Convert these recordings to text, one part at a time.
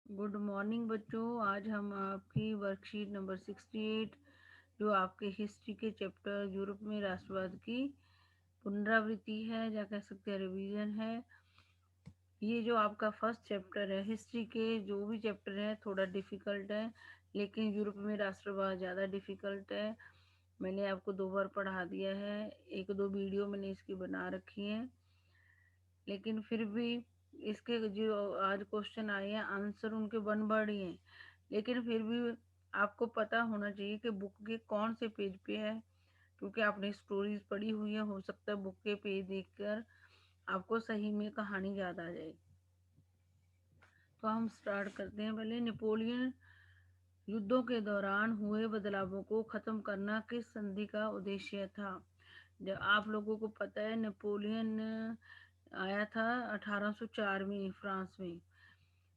Good morning बच्चों। आज हम आपकी वर्कशीट नंबर 68 जो आपके हिस्ट्री के चैप्टर यूरोप में राष्ट्रवाद की पुनरावृत्ति है या कह सकते हैं रिवीजन है। ये जो आपका फर्स्ट चैप्टर है, हिस्ट्री के जो भी चैप्टर है थोड़ा डिफिकल्ट है, लेकिन यूरोप में राष्ट्रवाद ज़्यादा डिफिकल्ट है। मैंने आपको 2 बार पढ़ा दिया है, 1-2 वीडियो मैंने इसकी बना रखी है, लेकिन फिर भी इसके जो आज क्वेश्चन आए हैं आंसर उनके 1 वर्ड ही हैं, लेकिन फिर भी आपको पता होना चाहिए कि बुक के कौन से पेज पे है, क्योंकि आपने स्टोरीज पढ़ी हुई है, हो सकता है बुक के पेज देखकर आपको सही में कहानी याद आ जाए। तो हम स्टार्ट करते हैं। पहले, नेपोलियन युद्धों के दौरान हुए बदलावों को खत्म करना किस संधि का उद्देश्य था? जब आप लोगों को पता है नेपोलियन आया था 1804 में फ्रांस में।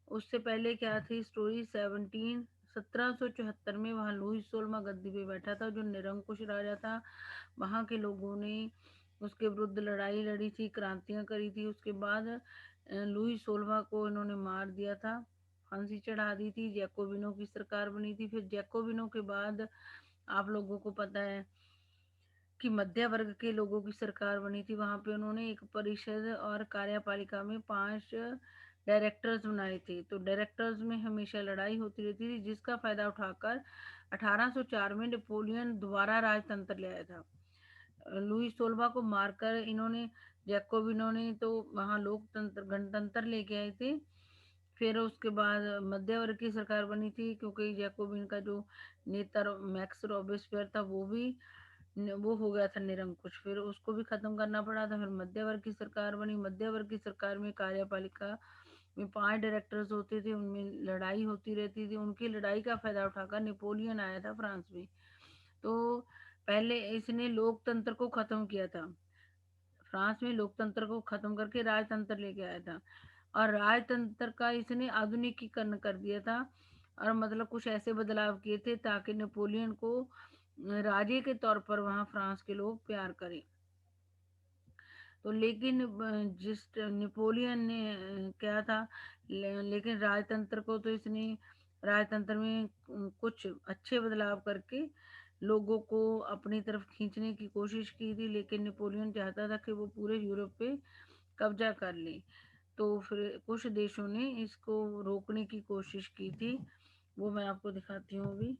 उससे पहले क्या थी स्टोरी, 1774 में वहाँ लुई 16वां गद्दी पे बैठा था, जो निरंकुश राजा था। वहाँ के लोगों ने उसके विरुद्ध लड़ाई लड़ी थी, क्रांतियां करी थी। उसके बाद लुई 16वां को इन्होंने मार दिया था, फांसी चढ़ा दी थी। जैकोबिनो की सरकार बनी थी। फिर जैकोबिनो के बाद आप लोगों को पता है कि मध्य वर्ग के लोगों की सरकार बनी थी। वहां पे उन्होंने एक परिषद और कार्यपालिका में 5 डायरेक्टर्स बनाए थे। तो डायरेक्टर्स में हमेशा लड़ाई होती रहती थी, जिसका फायदा उठाकर 1804 में नेपोलियन दोबारा राजतंत्र ले आया था। लुई 16वां को मारकर इन्होंने, जैकोबिनो ने तो वहां लोकतंत्र गणतंत्र लेके आए थे। फिर उसके बाद मध्य वर्ग की सरकार बनी थी, क्योंकि जैकोबिन का जो नेता मैक्स रॉबेस्पियर था वो हो गया था निरंकुश, फिर उसको भी खत्म करना पड़ा था। फिर मध्य वर्ग की सरकार बनी। मध्य वर्ग की सरकार में कार्यपालिका में 5 डायरेक्टर्स होते थे, उनमें लड़ाई होती रहती थी। उनकी लड़ाई का फायदा उठाकर नेपोलियन आया था फ्रांस में। तो पहले इसने लोकतंत्र को खत्म किया था, फ्रांस में लोकतंत्र को खत्म करके राजतंत्र लेके आया था, और राजतंत्र का इसने आधुनिकीकरण कर दिया था, और मतलब कुछ ऐसे बदलाव किए थे ताकि नेपोलियन को राजे के तौर पर वहाँ फ्रांस के लोग प्यार करें। तो लेकिन जिस नेपोलियन ने क्या था, लेकिन राजतंत्र को तो इसने राजतंत्र में कुछ अच्छे बदलाव करके लोगों को अपनी तरफ खींचने की कोशिश की थी, लेकिन नेपोलियन चाहता था कि वो पूरे यूरोप पे कब्जा कर ले। तो फिर कुछ देशों ने इसको रोकने की कोशिश की थी, वो मैं आपको दिखाती हूँ अभी।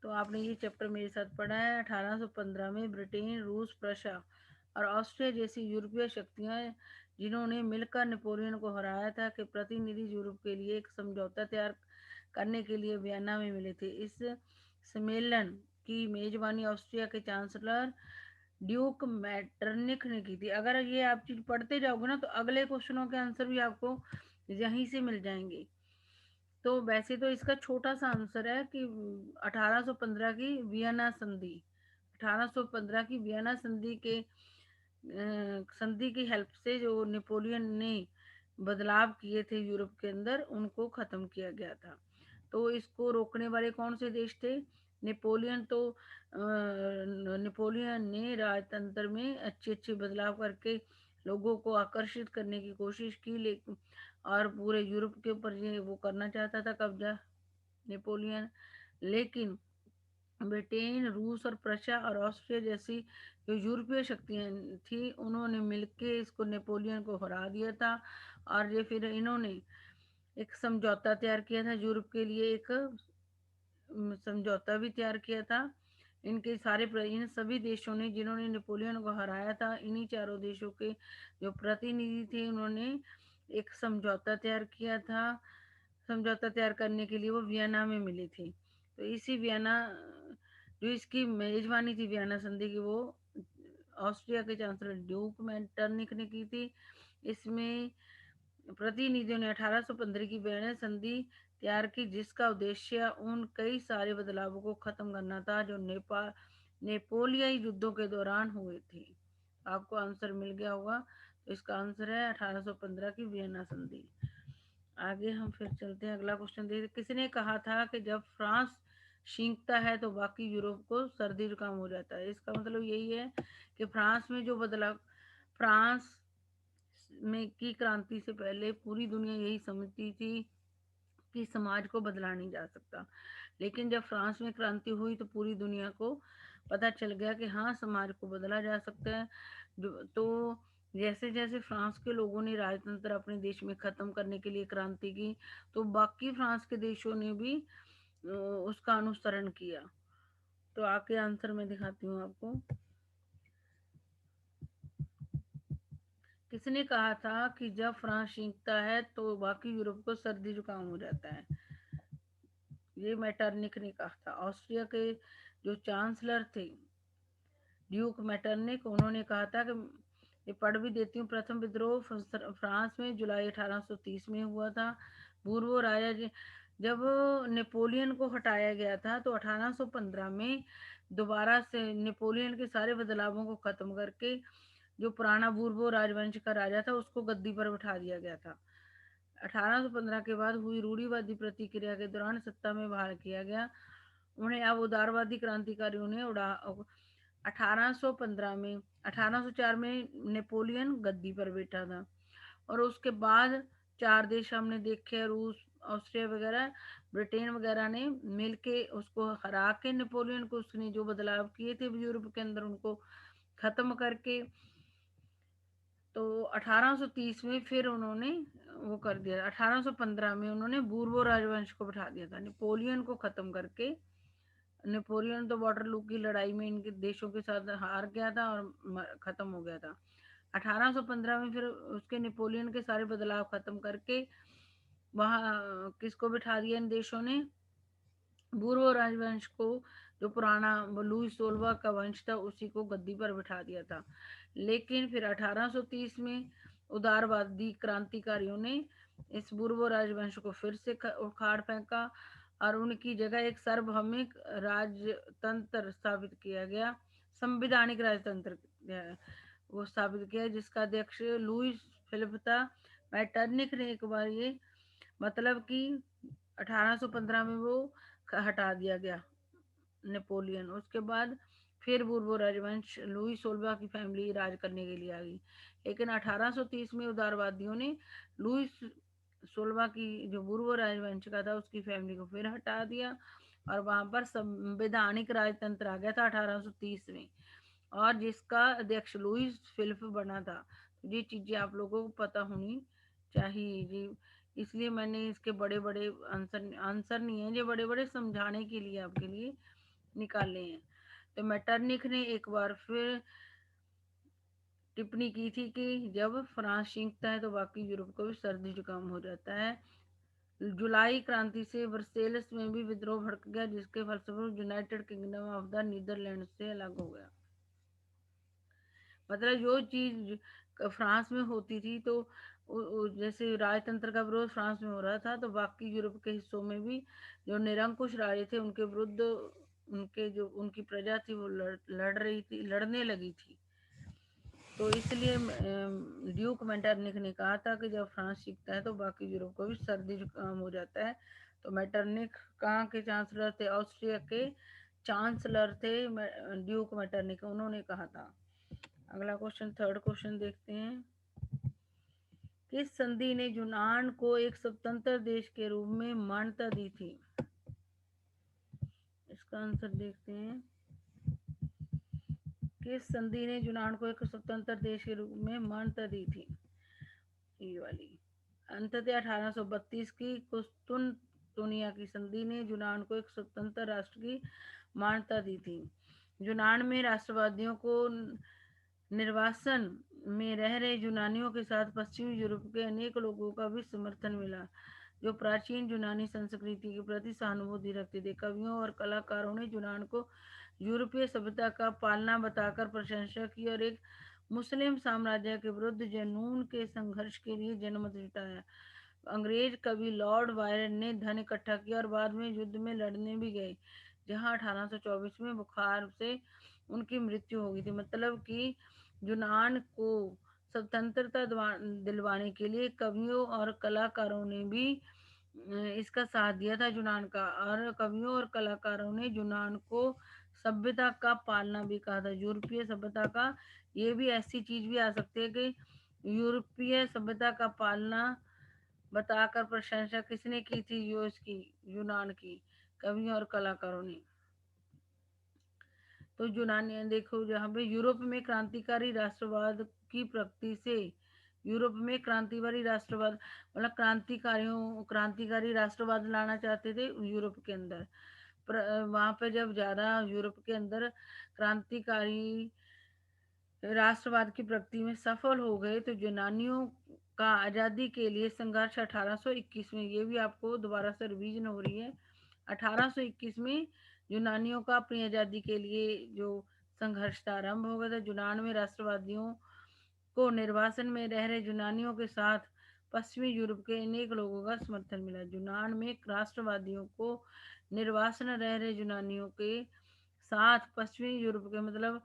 तो आपने ये चैप्टर मेरे साथ पढ़ा है। 1815 में ब्रिटेन, रूस, प्रशा और ऑस्ट्रिया जैसी यूरोपीय शक्तियां, जिन्होंने मिलकर नेपोलियन को हराया था, के प्रतिनिधि यूरोप के लिए एक समझौता तैयार करने के लिए वियना में मिले थे। इस सम्मेलन की मेजबानी ऑस्ट्रिया के चांसलर ड्यूक मैटरनिक ने की थी। अगर ये आप चीज पढ़ते जाओगे ना, तो अगले क्वेश्चनों के आंसर भी आपको यहीं से मिल जाएंगे। तो वैसे तो इसका छोटा सा आंसर है कि 1815 की वियना संधि। 1815 की वियना संधि के संधि की हेल्प से जो नेपोलियन ने बदलाव किए थे यूरोप के अंदर, उनको खत्म किया गया था। तो इसको रोकने वाले कौन से देश थे? नेपोलियन। तो नेपोलियन ने राजतंत्र में अच्छे अच्छे बदलाव करके लोगों को आकर्षित करने की कोशिश की, लेकिन और पूरे यूरोप के ऊपर ये वो करना चाहता था कब्जा नेपोलियन। लेकिन ब्रिटेन, रूस और प्रशा और ऑस्ट्रिया जैसी जो यूरोपीय शक्तियां थी, उन्होंने मिलके इसको नेपोलियन को हरा दिया था। और ये फिर इन्होंने एक समझौता तैयार किया था यूरोप के लिए, एक समझौता भी तैयार किया था। इन सभी देशों ने जिन्होंने नेपोलियन को हराया था, इन्हीं चारों देशों के जो प्रतिनिधि थे, उन्होंने एक समझौता तैयार किया था। समझौता तैयार करने के लिए वो वियना में मिले थे। तो इसी वियना, जो इसकी मेजबानी थी वियना संधि की, वो ऑस्ट्रिया के चांसलर ड्यूक मेटरनिक ने की थी। इसमें प्रतिनिधियों ने 1815 की वियना संधि तैयार की, जिसका उद्देश्य उन कई सारे बदलावों को खत्म करना था जो नेपोलियाई युद्धों के दौरान हुए थे। आपको आंसर मिल गया होगा। तो इसका आंसर है 1815 की वियना संधि। आगे हम फिर चलते हैं, अगला क्वेश्चन देखते। किसने कहा था कि जब फ्रांस छींकता है तो बाकी यूरोप को सर्दी जुकाम हो जाता है? इसका मतलब यही है कि फ्रांस में जो बदलाव, फ्रांस में की क्रांति से पहले पूरी दुनिया यही समझती थी कि समाज को बदला नहीं जा सकता। लेकिन जब फ्रांस में क्रांति हुई तो पूरी दुनिया को पता चल गया कि हाँ, समाज को बदला जा सकता है। तो जैसे जैसे फ्रांस के लोगों ने राजतंत्र अपने देश में खत्म करने के लिए क्रांति की, तो बाकी फ्रांस के देशों ने भी उसका अनुसरण किया। तो आगे आंसर मैं दिखाती हूँ आपको। किसने कहा था कि जब फ्रांस सीखता है तो बाकी यूरोप को सर्दी जुकाम हो जाता है? ये मेटरनिक ने कहा था। ऑस्ट्रिया के जो चांसलर थे ड्यूक मेटरनिक, उन्होंने कहा था कि ये पढ़ भी देती हूँ। प्रथम विद्रोह फ्रांस में जुलाई 1830 में हुआ था। पूर्व राजा जब नेपोलियन को हटाया गया था तो 1815 में दोबारा से नेपोलियन के सारे बदलावों को खत्म करके जो पुराना बूर्बो राजवंश का राजा था उसको गद्दी पर बिठा दिया गया था। 1815 के बाद हुई रूढ़िवादी प्रतिक्रिया के दौरान सत्ता में बहाल किया गया उन्हें। अब उदारवादी क्रांतिकारियों ने 1815 में 1804 में नेपोलियन गद्दी पर बैठा था और उसके बाद चार देश हमने देखे, रूस, ऑस्ट्रिया वगैरह, ब्रिटेन वगैरह ने मिलके उसको हरा के नेपोलियन को उसने जो बदलाव किए थे यूरोप के अंदर उनको खत्म करके, तो 1830 में फिर उन्होंने वो कर दिया। 1815 में उन्होंने बूर्बो राजवंश को बिठा दिया था नेपोलियन को खत्म करके। नेपोलियन तो वाटरलू की लड़ाई में इनके देशों के साथ हार गया था और खत्म हो गया था। 1815 में फिर उसके नेपोलियन के सारे बदलाव खत्म करके वहाँ किसको बिठा दिया इन देशों ने? बूर्बो राजवंश को, जो पुराना लुई सोलवा का वंश था उसी को गद्दी पर बिठा दिया था। लेकिन फिर 1830 में उदारवादी क्रांतिकारियों ने इस बूर्बो राजवंश को फिर से उखाड़ फेंका और उनकी जगह एक सार्वभौमिक राजतंत्र स्थापित किया गया, संवैधानिक राजतंत्र वो स्थापित किया, जिसका अध्यक्ष लुईस फिलिप था। मैटरनिक ने एक बार ये मतलब कि 1815 में वो हटा दिया गया नेपोलियन। उसके बाद फिर बूर्बो राजवंश लुई सोलवा की फैमिली राज करने के लिए आ गई। लेकिन 1830 में उदारवादियों ने लुई सोलवा की जो बूर्बो राजवंश का था उसकी फैमिली को फिर हटा दिया और वहां पर संवैधानिक राजतंत्र आ गया था 1830 में, और जिसका अध्यक्ष लुईस फिलिप बना था। तो ये चीजें आप लोगों को पता होनी चाहिए जी। इसलिए मैंने इसके बड़े बड़े आंसर आंसर नहीं है, ये बड़े बड़े समझाने के लिए आपके लिए निकाले हैं। तो मैटरनिक ने एक बार फिर टिप्पणी की थी कि जब फ्रांस सीखता है तो बाकी यूरोप को भी सर्दी जुकाम हो जाता है। जुलाई क्रांति से वर्सेल्स में भी विद्रोह भड़क गया, जिसके फलस्वरूप united kingdom of the Netherland से अलग हो गया। मतलब जो चीज फ्रांस में होती थी तो जैसे राजतंत्र का विरोध फ्रांस में हो रहा था तो बाकी यूरोप के हिस्सों में भी जो निरंकुश राजे थे उनके विरुद्ध उनके जो उनकी प्रजा थी वो लड़ रही थी, लड़ने लगी थी। तो इसलिए ड्यूक मेटरनिक ने कहा था कि जब फ्रांस सीखता है तो बाकी यूरोप को भी सर्दी जुकाम हो जाता है। तो मेटरनिक कहाँ के चांसलर थे? ऑस्ट्रिया के चांसलर थे ड्यूक मेटरनिक, उन्होंने कहा था। अगला क्वेश्चन, थर्ड क्वेश्चन देखते हैं। किस संधि ने यूनान को एक स्वतंत्र देश के रूप में मान्यता दी थी? इसका आंसर देखते हैं। किस संधि ने यूनान को एक स्वतंत्र देश के रूप में मान्यता दी थी? ये वाली अंततः 1832 की कुस्तुनतुनिया की संधि ने यूनान को एक स्वतंत्र राष्ट्र की मान्यता दी थी। यूनान में राष्ट्रवादियों को निर्वासन में रह रहे यूनानियों के साथ पश्चिमी यूरोप के अनेक लोगों का भी समर्थन मिला, जो प्राचीन यूनानी संस्कृति के प्रति सहानुभूति रखते थे। कवियों और कलाकारों ने यूनान को यूरोपीय सभ्यता का पालना बताकर प्रशंसा की और एक मुस्लिम साम्राज्य के विरुद्ध जनून के संघर्ष के लिए जनमत जुटाया। अंग्रेज कवि लॉर्ड बायरन ने धन इकट्ठा किया और बाद में युद्ध में लड़ने भी गए, जहां 1824 में बुखार से उनकी मृत्यु हो गई थी। मतलब कि यूनान को स्वतंत्रता दिलवाने के लिए कवियों और कलाकारों ने भी इसका साथ दिया था यूनान का, और कवियों और कलाकारों ने यूनान को सभ्यता का पालना भी कहा था, यूरोपीय सभ्यता का। ये भी ऐसी चीज भी आ सकती है कि यूरोपीय सभ्यता का पालना बताकर प्रशंसा किसने की थी? यूएस की, यूनान की कवियों और कलाकारों ने। तो यूनानी देखो, जहाँ पे यूरोप में क्रांतिकारी राष्ट्रवाद की प्रगति से, यूरोप में क्रांतिकारी राष्ट्रवाद मतलब क्रांतिकारी राष्ट्रवाद लाना चाहते थे यूरोप के अंदर। वहां पे जब ज्यादा यूरोप के अंदर क्रांतिकारी राष्ट्रवाद की प्रगति में सफल हो गए, तो यूनानियों का आजादी के लिए संघर्ष 1821 में, ये भी आपको दोबारा से रिवीजन हो रही है, 1821 में यूनानियों का अपनी आजादी के लिए जो संघर्ष था आरंभ हो गया था। यूनान में राष्ट्रवादियों को निर्वासन में रह रहे यूनानियों के साथ पश्चिमी यूरोप के अनेक लोगों का समर्थन मिला। यूनान में राष्ट्रवादियों को निर्वासन रह रहे यूनानियों के साथ पश्चिमी यूरोप के, मतलब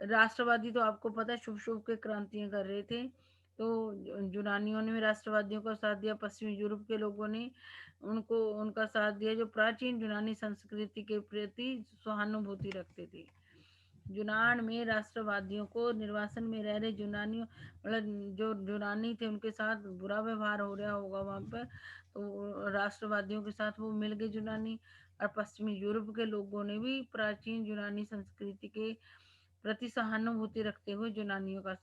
राष्ट्रवादी तो आपको पता है शुभ शुभ के क्रांतियां कर रहे थे, तो यूनानियों ने भी राष्ट्रवादियों का साथ दिया, पश्चिमी यूरोप के लोगों ने उनको उनका साथ दिया जो प्राचीन यूनानी संस्कृति के प्रति सहानुभूति रखते थे। यूनान में राष्ट्रवादियों को निर्वासन में रह रहे यूनानियों, मतलब जो यूनानी थे उनके साथ बुरा व्यवहार हो रहा होगा वहां पर, तो राष्ट्रवादियों के साथ वो मिल गए यूनानी। और पश्चिमी यूरोप के लोगों ने भी प्राचीन यूनानी संस्कृति के प्रति सहानुभूति रखते हुए यूनानियों का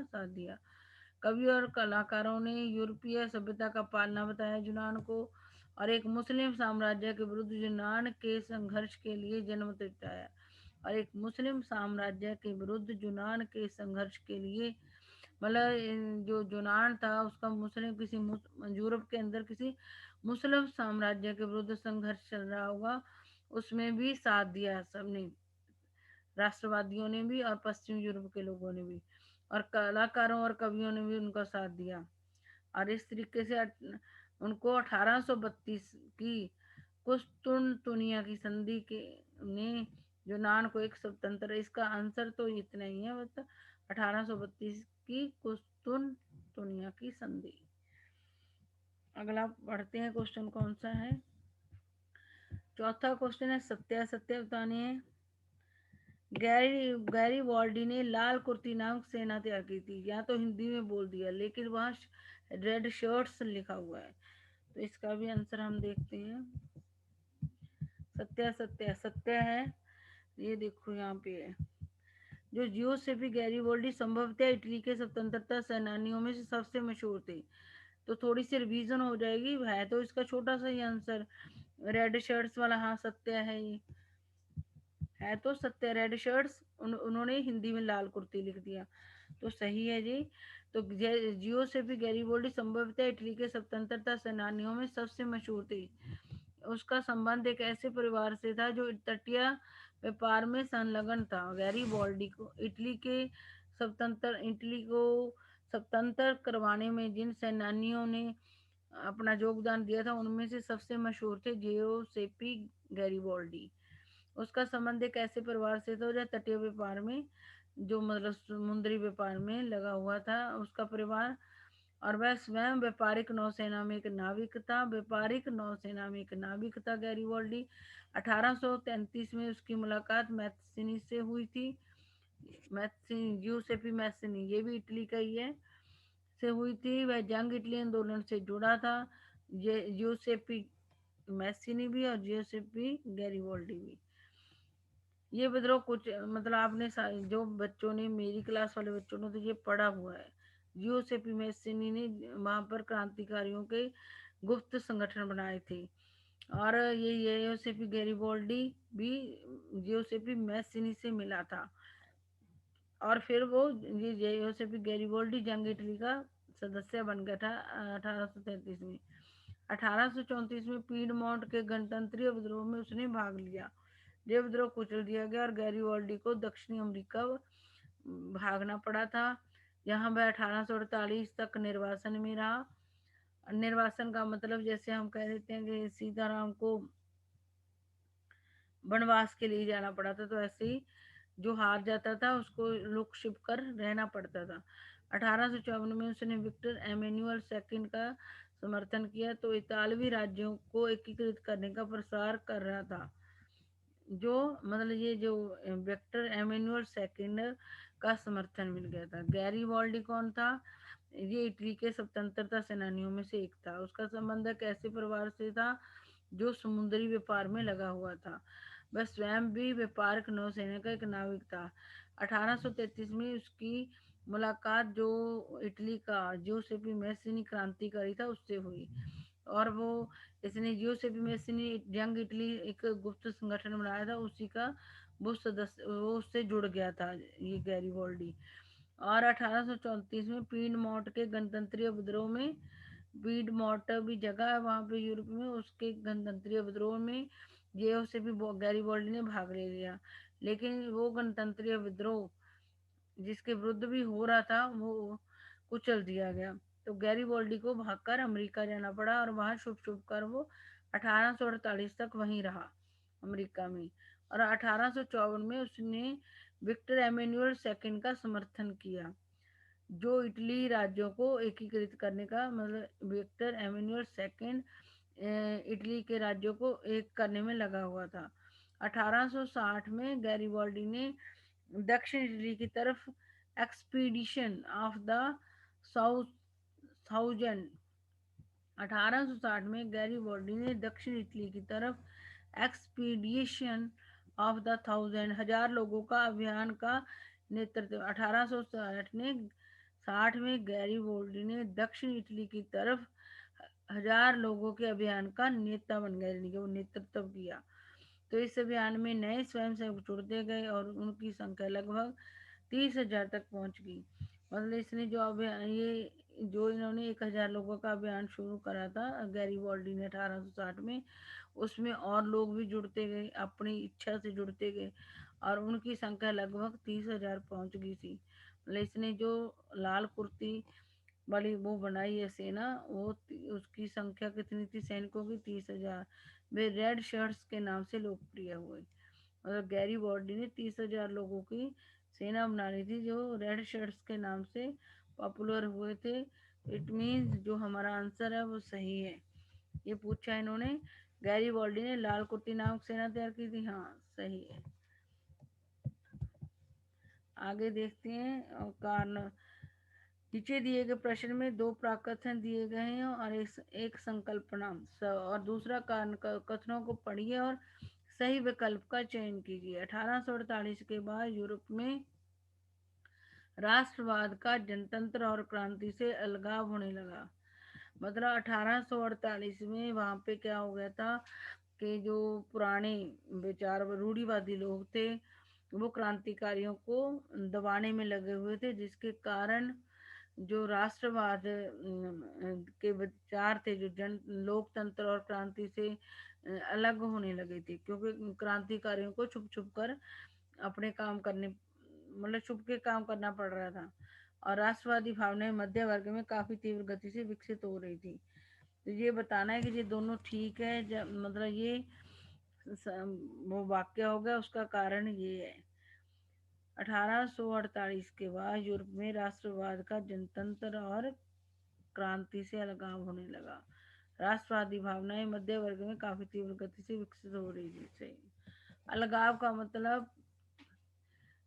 साथ दिया। कवि और कलाकारों ने यूरोपीय सभ्यता का पालना बताया यूनान को, और एक मुस्लिम साम्राज्य के विरुद्ध यूनान के संघर्ष के लिए जन्म दिखाया। और एक मुस्लिम साम्राज्य के विरुद्ध यूनान के संघर्ष के लिए, मतलब जो यूनान था उसका मुस्लिम यूरोप के अंदर किसी मुस्लिम साम्राज्य के विरुद्ध संघर्ष चल रहा होगा, उसमें भी साथ दिया सबने, राष्ट्रवादियों ने भी और पश्चिमी यूरोप के लोगों ने भी, और कलाकारों और कवियों ने भी उनका साथ दिया। और इस तरीके से उनको 1832 की कुस्तुनतुनिया की संधि के ने यूनान को एक स्वतंत्र, इसका आंसर तो इतना ही है, बस 1832 की कुस्तुनतुनिया की संधि। अगला पढ़ते हैं, क्वेश्चन कौन सा है? चौथा क्वेश्चन है, सत्य बतानी है। गैरी वॉल्डी ने लाल कुर्ती नामक सेना तैयार की थी, या तो हिंदी में बोल दिया लेकिन वहाँ रेड शर्ट्स लिखा हुआ है, तो इसका भी आंसर हम देखते हैं। सत्य है, ये देखो यहाँ पे है। जो जियोसेफी गैरिबोल्डी संभवतः इटली के स्वतंत्रता सेनानियों में से सबसे मशहूर थे। तो थोड़ी सी रिवीजन हो जाएगी, है तो इसका छोटा सा ही आंसर रेड शर्ट्स वाला, हाँ सत्य है, ये है तो सत्य, रेड शर्ट्स, उन्होंने हिंदी में लाल कुर्ती लिख दिया, तो सही है जी। तो जियोसेफी गैरिबोल्डी संभवतः इटली के स्वतंत्रता सेनानियों में सबसे मशहूर थे। उसका संबंध एक ऐसे परिवार से था जो तटीय व्यापार में संलग्न था। गैरिबोल्डी को इटली को स्वतंत्र करवाने में जिन सेनानियों ने अपना योगदान दिया था, उनमें से सबसे मशहूर थे जियोसेपी गैरिबोल्डी। उसका संबंध एक ऐसे परिवार से था जो तटीय व्यापार में, जो मतलब समुद्री व्यापार में लगा हुआ था उसका परिवार, और वह स्वयं व्यापारिक नौसेना में एक नाविक था गैरिबोल्डी। 1833 में उसकी मुलाकात मैथ्सिनी से हुई थी। मैथ्सिनी, यूसेपी मैथ्सिनी, ये भी इटली का ही है, से हुई थी। वह जंग इटली आंदोलन से जुड़ा था। ये यूसेपी मैथ्सिनी भी और यूसेपी गैरिबोल्डी भी। ये विद्रोह कुछ, मतलब आपने जो बच्चों ने, मेरी क्लास वाले बच्चों ने तो ये पढ़ा हुआ है। यूसेपी मैसिनी ने वहां पर क्रांतिकारियों के गुप्त संगठन बनाए थे, और ये यूसेपी गैरिबोल्डी भी यूसेपी मैसिनी से मिला था, और फिर वो ये यूसेपी गैरिबोल्डी जंग इटली का सदस्य बन गया था 1833 में। 1834 में पीडमोंट के गणतंत्रीय विद्रोह में उसने भाग लिया। ये विद्रोह कुचल दिया गया और गैरिबोल्डी को दक्षिणी अमेरिका भागना पड़ा था। यहाँ वह 1848 तक निर्वासन में रहा। निर्वासन का मतलब जैसे हम कह देते हैं कि सीताराम को वनवास के लिए जाना पड़ा था, तो ऐसे ही जो हार जाता था उसको लुक छिप कर रहना पड़ता था। 1854 में उसने विक्टर एमेनुअल सेकंड का समर्थन किया, तो इतालवी राज्यों को एकीकृत करने का प्रसार कर रहा था। जो मतलब ये जो विक्टर एमेनुअल सेकंड का समर्थन मिल गया था। गैरिबोल्डी कौन था? ये इटली के स्वतंत्रता सेनानियों में से एक था। उसका संबंध एक ऐसे परिवार से था जो समुद्री व्यापार में लगा हुआ था। वह स्वयं भी व्यापारिक नौसेना का एक नाविक था। 1833 में उसकी मुलाकात जो इटली का जियोसेपी मैसिनी क्रांतिकारी था उससे हुई, और वो इसने जियोसेपी मैसिनी यंग इटली एक गुप्त संगठन बनाया था, उसी का वो सदस्य, वो उससे जुड़ गया था ये गैरीबॉल्डी। और 1834 में पीडमोंट के गणतंत्रीय विद्रोह में, पीडमोंट भी जगह है वहाँ पे यूरोप में, उसके गणतंत्रीय विद्रोह में ये से भी गैरीबॉल्डी ने भाग ले लिया। लेकिन वो गणतंत्रीय विद्रोह जिसके विरुद्ध भी हो रहा था वो कुचल दिया गया। तो गैरीबॉल्डी को भागकर अमेरिका जाना पड़ा और वहां छुप छुप कर वो 1848 तक वहीं रहा अमेरिका में। और 1854 में उसने विक्टर एमेनुअल सेकंड का समर्थन किया, जो इटली राज्यों को एकीकृत करने का, मतलब विक्टर एमेनुअल सेकंड इटली के राज्यों को एक करने में लगा हुआ था। 1860 में गैरीबॉल्डी ने दक्षिण इटली की तरफ expedition of the south thousand 1860 में गैरीबॉल्डी ने दक्षिण इटली की तरफ एक्सपीडिशन ऑफ द थाउजेंड 1000 लोगों का अभियान का नेतृत्व। 1860 में गैरीबॉल्डी ने दक्षिण इटली की तरफ 1000 लोगों के अभियान का नेता बन गए, यानी कि वो नेतृत्व किया। तो इस अभियान में नए स्वयंसेवक जुड़ते गए और उनकी संख्या लगभग 30,000 तक पहुंच गई। मतलब इसने जो अभियान, ये जो इन्होंने 1,000 लोगों का अभियान शुरू करा था गैरीबॉल्डी ने 1860 में, उसमें और लोग भी जुड़ते गए, अपनी इच्छा से जुड़ते गए, और उनकी संख्या लगभग 30,000 पहुंच गई थी। मतलब इसने जो लाल कुर्ती वाली वो बनाई है सेना, वो उसकी संख्या कितनी थी सैनिकों की? 30,000। वे रेड शर्ट्स के नाम से लोकप्रिय हुए। मतलब गैरीबॉल्डी ने 30,000 लोगों की सेना बना ली थी जो रेड शर्ट्स के नाम से पॉपुलर हुए थे। इट मीन्स जो हमारा आंसर है वो सही है। ये पूछा इन्होंने, गैरीबॉल्डी ने लाल कुर्ती नामक सेना तैयार की थी। हाँ, सही है। आगे देखते हैं। और कारण नीचे दिए गए प्रश्न में दो प्राकथन दिए गए हैं और एक संकल्पना, और दूसरा कारण कथनों को पढ़िए और सही विकल्प का चयन कीजिए। 1848 के बाद यूरोप में राष्ट्रवाद का जनतंत्र और क्रांति से अलगाव होने लगा। मतलब 1848 में वहां पे क्या हो गया था कि जो पुराने विचार रूढ़िवादी लोग थे वो क्रांतिकारियों को दबाने में लगे हुए थे, जिसके कारण जो राष्ट्रवाद के विचार थे, जो जन लोकतंत्र और क्रांति से अलग होने लगे थे, क्योंकि क्रांतिकारियों को छुप छुप कर अपने काम करने, मतलब छुप के काम करना पड़ रहा था। और राष्ट्रवादी भावनाएं मध्य वर्ग में काफी तीव्र गति से विकसित हो रही थी। तो ये बताना है कि ये दोनों ठीक है, मतलब ये वो वाक्य हो गया, उसका कारण ये है। 1848 के बाद यूरोप में राष्ट्रवाद का जनतंत्र और क्रांति से अलगाव होने लगा। राष्ट्रवादी भावनाएं मध्य वर्ग में काफी तीव्र गति से विकसित हो रही थी। अलगाव का मतलब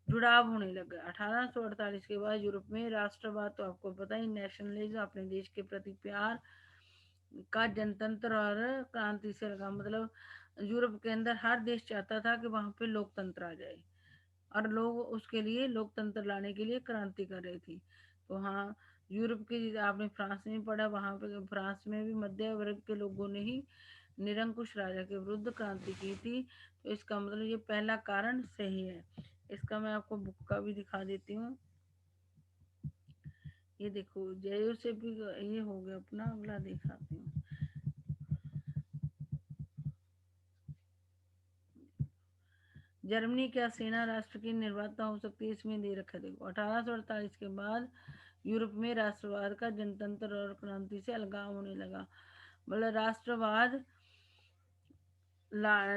जुड़ाव होने लगा। 1848 के बाद यूरोप में राष्ट्रवाद, तो आपको पता ही, नेशनलिज्म, अपने देश के प्रति प्यार का जनतंत्र और क्रांति से लगा। मतलब यूरोप के अंदर हर देश चाहता था कि वहां पे लोकतंत्र आ जाए, और लोग उसके लिए लोकतंत्र लाने के लिए क्रांति कर रही थी। तो हाँ, यूरोप की, आपने फ्रांस में पढ़ा, वहां पे फ्रांस में भी मध्य वर्ग के लोगों ने ही निरंकुश राजा के विरुद्ध क्रांति की थी। तो इसका मतलब ये पहला कारण सही है। इसका मैं आपको बुक का भी दिखा देती हूँ। ये देखो, जयो से भी ये हो गया अपना, अगला दिखाती हूँ। जर्मनी क्या सेना राष्ट्र की निर्माता हो सकती है? इसमें दे रखा है, देखो। 1848 के बाद यूरोप में राष्ट्रवाद का जनतंत्र और क्रांति से अलगाव होने लगा। मतलब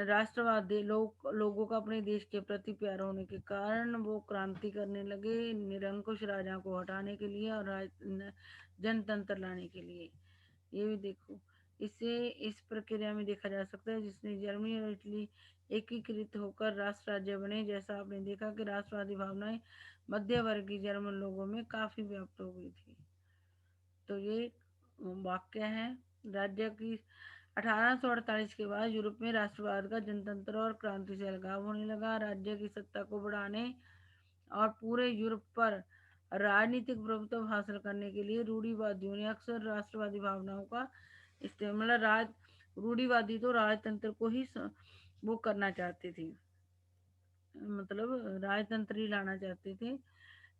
राष्ट्रवाद लोगों का अपने देश के प्रति प्यार होने के कारण वो क्रांति करने लगे, निरंकुश राजा को हटाने के लिए और जनतंत्र लाने के लिए। ये भी देखो, इसे इस प्रक्रिया में देखा जा सकता है जिसने जर्मनी और इटली एकीकृत होकर राष्ट्र राज्य बने। जैसा आपने देखा कि राष्ट्रवादी भावनाएं मध्य वर्गीय जर्मन लोगों में काफी व्याप्त हो गई थी। तो ये वाक्य है। राज्य की 1848 के बाद यूरोप में राष्ट्रवाद का जनतंत्र और क्रांति से अलगाव होने लगा। राज्य की सत्ता को बढ़ाने और पूरे यूरोप पर राजनीतिक प्रभुत्व हासिल करने के लिए रूढ़िवादियों ने अक्सर राष्ट्रवादी भावनाओं का इस्तेमाल, रूढ़िवादी तो राजतंत्र को ही वो करना चाहते थे, मतलब राजतंत्र ही लाना चाहते थे।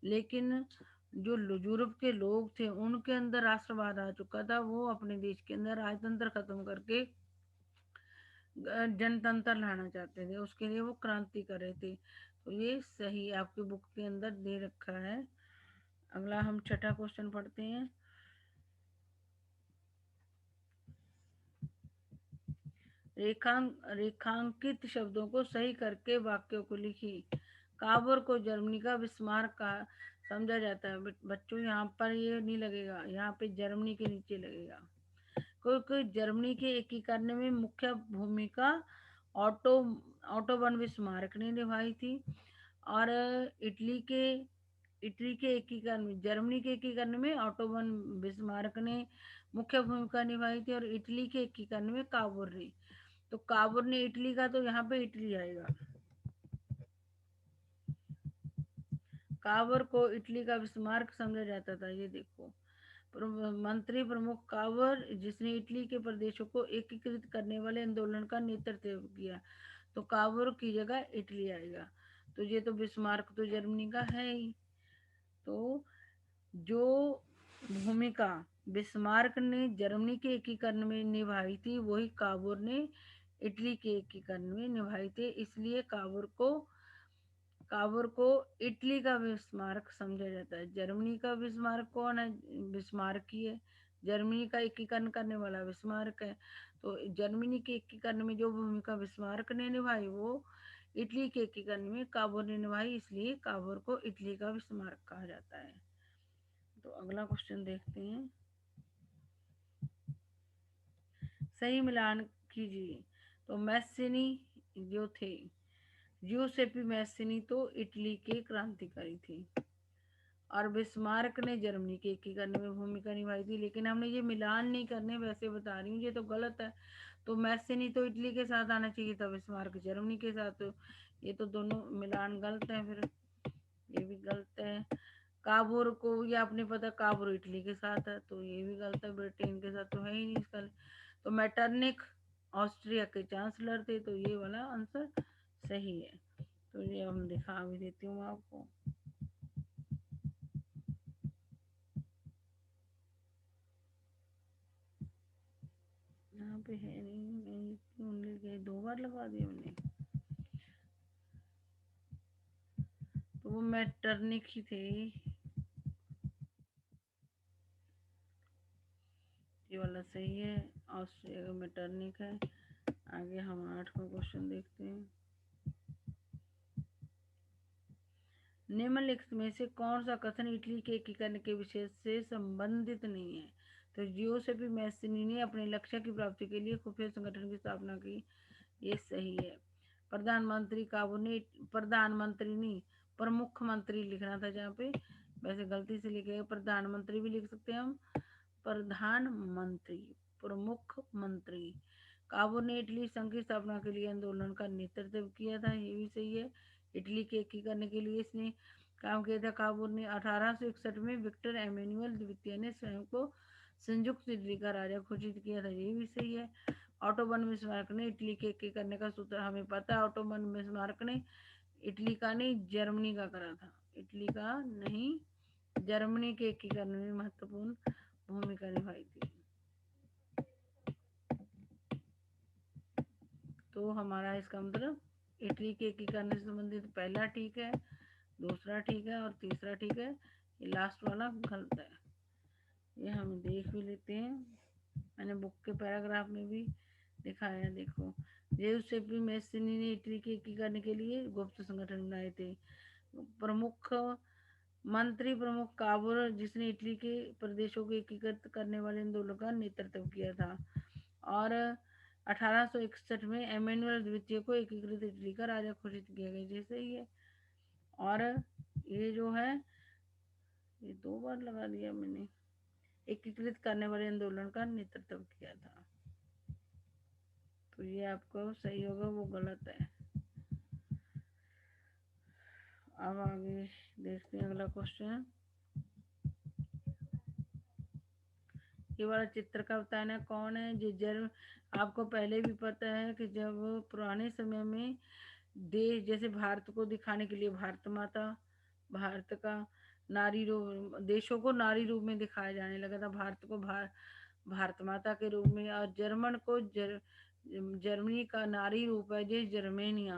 लेकिन जो यूरोप के लोग थे उनके अंदर राष्ट्रवाद आ चुका था, वो अपने देश के अंदर राजतंत्र खत्म करके जनतंत्र लाना चाहते थे, उसके लिए वो क्रांति कर रहे थे। तो ये सही आपकी बुक के अंदर दे रखा है। अगला हम छठा क्वेश्चन पढ़ते हैं। रेखांकित शब्दों को सही करके वाक्यों को लिखी। काबुल को जर्मनी का बिस्मार्क का समझा जाता है। बच्चों यहाँ पर ये नहीं लगेगा, यहाँ पे जर्मनी के नीचे लगेगा, क्योंकि जर्मनी के एकीकरण में मुख्य भूमिका ऑटो ऑटोबन बिस्मार्क ने निभाई थी। और इटली के एकीकरण में, जर्मनी के एकीकरण में ऑटोबन बिस्मार्क ने मुख्य भूमिका निभाई थी, और इटली के एकीकरण में काबुल ने। तो काबुल ने इटली का, तो यहाँ पे इटली आएगा। काबुल को इटली का बिस्मार्क समझा जाता था। ये देखो, मंत्री प्रमुख काबुल, जिसने इटली के प्रदेशों को एकीकृत करने वाले आंदोलन का नेतृत्व किया। तो काबुल की जगह इटली आएगा। तो ये तो बिस्मार्क तो जर्मनी का है ही। तो जो भूमिका बिस्मार्क ने जर्मनी के एकीकरण में निभाई थी, वही काबुल ने इटली के एकीकरण में निभाई थी। इसलिए काबुल को इटली का बिस्मार्क समझा जाता है। जर्मनी का बिस्मार्क कौन है? बिस्मार्क ही है। जर्मनी का एकीकरण करने वाला बिस्मार्क है। तो जर्मनी के एकीकरण में जो भूमिका बिस्मार्क ने निभाई, वो इटली के एकीकरण में काबुल ने निभाई, इसलिए काबुल को इटली का बिस्मार्क कहा जाता है। तो अगला क्वेश्चन देखते हैं। सही मिलान कीजिए। तो मैस्सिनी जो थे, जियोसेपी मैस्सिनी तो इटली के क्रांतिकारी थे, और बिस्मार्क ने जर्मनी के एकीकरण में भूमिका निभाई थी। लेकिन हमने ये मिलान नहीं करने, वैसे बता रही हूँ, ये तो गलत है। तो मैस्सिनी तो इटली के साथ आना चाहिए था, बिस्मार्क जर्मनी के साथ। तो ये तो दोनों मिलान गलत है, फिर ये भी गलत है। काबुल को, ये आपने पता, काबुल इटली के साथ है, तो ये भी गलत है। ब्रिटेन के साथ तो है ही नहीं इसका। तो मैटरनिक ऑस्ट्रिया के चांसलर थे, तो ये वाला आंसर सही है। तो ये हम दिखा भी देती हूँ आपको। यहाँ पे है नहीं, नहीं, 2 बार लगा दिया मैंने। तो वो मैटरनिक ही थे। ये वाला सही है, ऑस्ट्रिया का मैटरनिक है। आगे हम 8वां क्वेश्चन देखते हैं। निम्नलिखित में से कौन सा कथन इटली के एकीकरण के विषय से संबंधित नहीं है? तो जियोसेपी मैस्सिनी ने अपने लक्ष्य की प्राप्ति के लिए खुफिया संगठन की स्थापना की, ये सही है। प्रधानमंत्री काबुल ने, प्रधानमंत्री नहीं, प्रमुख मंत्री लिखना था जहाँ पे, वैसे गलती से लिखे, प्रधानमंत्री भी लिख सकते हैं हम, प्रधानमंत्री, प्रमुख मंत्री। काबुल ने इटली संघ की स्थापना के लिए आंदोलन का नेतृत्व किया था, ये भी सही है। इटली के एकीकरण के लिए इसने काम किया था। काबुल ने 1861 में विक्टर एमेनुअल द्वितीय ने स्वयं को संयुक्त इटली का राजा घोषित किया था, ये भी सही है। ऑटोबन बिस्मार्क ने इटली के एकीकरण का सूत्र, हमें पता है, ऑटोबन बिस्मार्क ने इटली का नहीं, जर्मनी का करा था। इटली का नहीं, जर्मनी के एकीकरण में महत्वपूर्ण भूमिका निभाई थी। तो हमारा इसका मतलब इटली के एकीकरण से संबंधित पहला ठीक है, दूसरा ठीक है, और तीसरा ठीक है। ये लास्ट वाला गलत है। ये हम देख भी लेते हैं, मैंने बुक के पैराग्राफ में भी दिखाया। देखो, जियोसेपी मैस्सिनी ने इटली के एकीकरण के लिए गुप्त संगठन बनाए थे। प्रमुख मंत्री प्रमुख काबुल, जिसने इटली के प्रदेशों को एकीकृत करने वाले आंदोलन का नेतृत्व किया था। और 1861 में एमेनुअल द्वितीय को एकीकृत इटली का राजा घोषित किया गया, जैसे ही है। और ये जो है, ये 2 बार लगा दिया मैंने। एकीकृत करने वाले आंदोलन का नेतृत्व किया था। तो ये आपको सही होगा, वो गलत है। अब आगे देखते हैं अगला क्वेश्चन। ये वाला चित्र का बताना कौन है? जो जन्म, आपको पहले भी पता है कि जब पुराने समय में देश जैसे भारत को दिखाने के लिए भारत माता, भारत का नारी रूप, देशों को नारी रूप में दिखाया जाने लगा था। भारत को भारत माता के रूप में, और जर्मन को जर्मनी का नारी रूप है जो जर्मेनिया।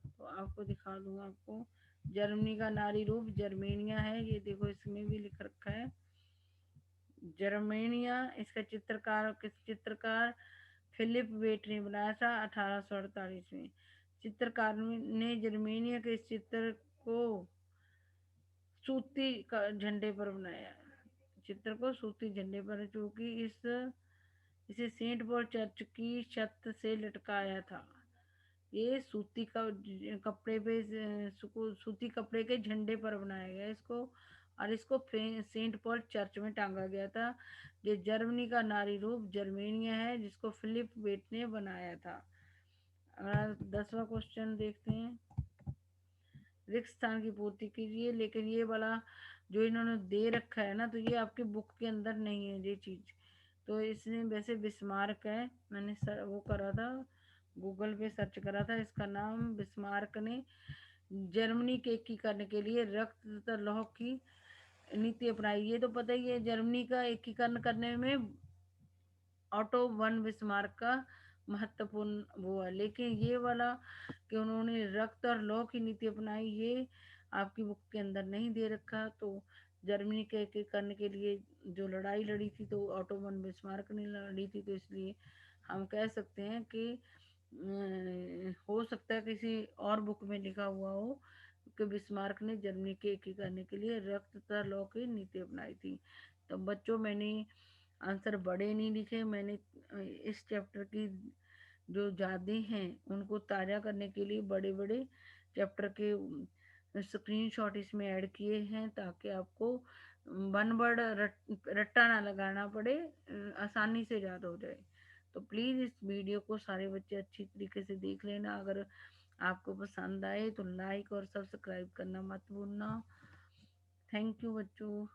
तो आपको दिखा दूँ आपको, जर्मनी का नारी रूप जर्मेनिया है। ये देखो इसमें भी लिख रखा है जर्मेनिया। इसका चित्रकार फिलिप वेट ने बनाया था 1848 में। चित्रकार ने जर्मेनिया के इस चित्र को सूती झंडे पर बनाया, चित्र को सूती झंडे पर, जो कि इसे सेंट पॉल चर्च की छत से लटकाया था। ये सूती का कपड़े पे, सूती कपड़े के झंडे पर बनाया गया इसको, और इसको सेंट पॉल चर्च में टांगा गया था। ये जर्मनी का नारी रूप जर्मेनिया है, जिसको फिलिप वेट ने बनाया था। 10वां क्वेश्चन देखते हैं। रिक्त स्थान की पूर्ति कीजिए। लेकिन ये वाला जो इन्होंने दे रखा है ना, तो ये आपकी बुक के अंदर नहीं है ये चीज। तो इसने वैसे बिस्मार्क है, मैंने वो करा था, गूगल पे सर्च करा था, इसका नाम बिस्मार्क ने जर्मनी के एकीकरण के लिए रक्त तथा लौह की नीति अपनाई। ये तो पता ही है, जर्मनी का एकीकरण करने में ऑटो वन बिस्मार्क का महत्वपूर्ण वो है। लेकिन ये वाला कि उन्होंने रक्त और लौ की नीति अपनाई, ये आपकी बुक के अंदर नहीं दे रखा। तो जर्मनी के करने के लिए जो लड़ाई लड़ी थी, तो ऑटो वन बिस्मार्क ने लड़ी थी। तो इसलिए हम कह सकते हैं कि हो सकता है किसी और बुक में लिखा हुआ हो कि बिस्मार्क ने जर्मनी के एकीकरण के लिए रक्त तथा लौ की नीति अपनाई थी। तो बच्चों, मैंने आंसर बड़े नहीं लिखे, मैंने इस चैप्टर की जो यादें हैं उनको ताज़ा करने के लिए बड़े बड़े चैप्टर के स्क्रीनशॉट इसमें ऐड किए हैं, ताकि आपको वन वर्ड रट्टा ना लगाना पड़े, आसानी से याद हो जाए। तो प्लीज़ इस वीडियो को सारे बच्चे अच्छी तरीके से देख लेना। अगर आपको पसंद आए तो लाइक और सब्सक्राइब करना मत भूलना। थैंक यू बच्चों।